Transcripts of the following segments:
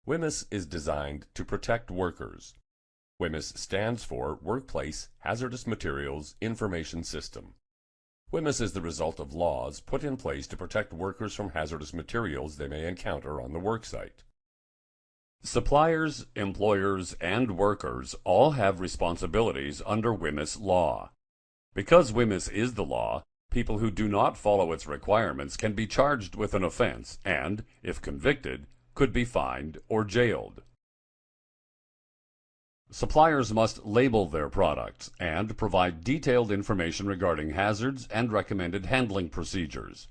WHMIS is designed to protect workers. WHMIS stands for Workplace Hazardous Materials Information System. WHMIS is the result of laws put in place to protect workers from hazardous materials they may encounter on the worksite. Suppliers, employers, and workers all have responsibilities under WHMIS law. Because WHMIS is the law, people who do not follow its requirements can be charged with an offense and, if convicted, could be fined or jailed. Suppliers must label their products and provide detailed information regarding hazards and recommended handling procedures.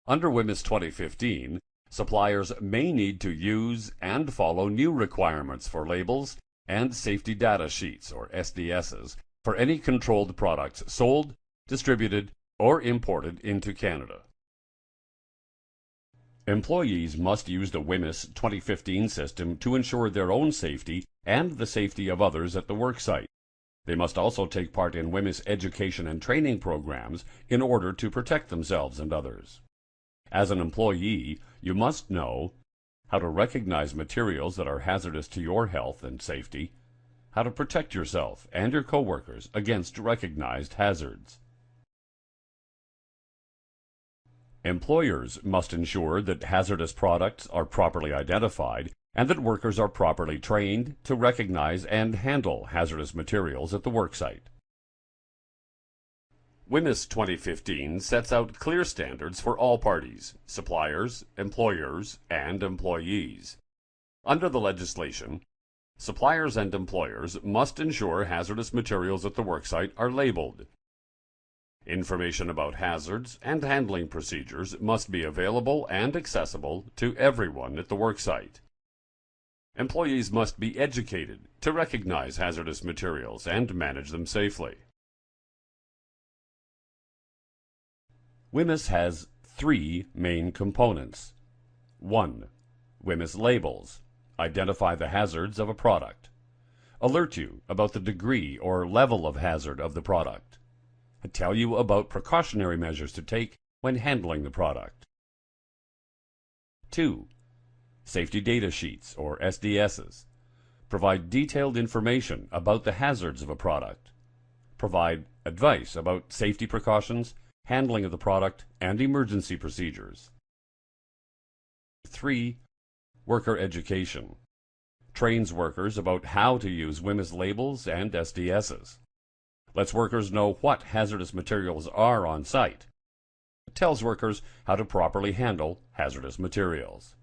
Under WHMIS 2015, suppliers may need to use and follow new requirements for labels and safety data sheets, or SDSs, for any controlled products sold, distributed, or imported into Canada. Employees must use the WHMIS 2015 system to ensure their own safety and the safety of others at the worksite. They must also take part in WHMIS education and training programs in order to protect themselves and others. As an employee, you must know how to recognize materials that are hazardous to your health and safety, how to protect yourself and your coworkers against recognized hazards. Employers must ensure that hazardous products are properly identified and that workers are properly trained to recognize and handle hazardous materials at the worksite. WHMIS 2015 sets out clear standards for all parties, suppliers, employers, and employees. Under the legislation, suppliers and employers must ensure hazardous materials at the worksite are labeled. Information about hazards and handling procedures must be available and accessible to everyone at the worksite. Employees must be educated to recognize hazardous materials and manage them safely. WHMIS has three main components. 1. WHMIS labels identify the hazards of a product. Alert you about the degree or level of hazard of the product. Tell you about precautionary measures to take when handling the product. 2. Safety data sheets, or SDSs. Provide detailed information about the hazards of a product. Provide advice about safety precautions, handling of the product, and emergency procedures. 3. Worker education. Trains workers about how to use WHMIS labels and SDSs. Lets workers know what hazardous materials are on site. It tells workers how to properly handle hazardous materials.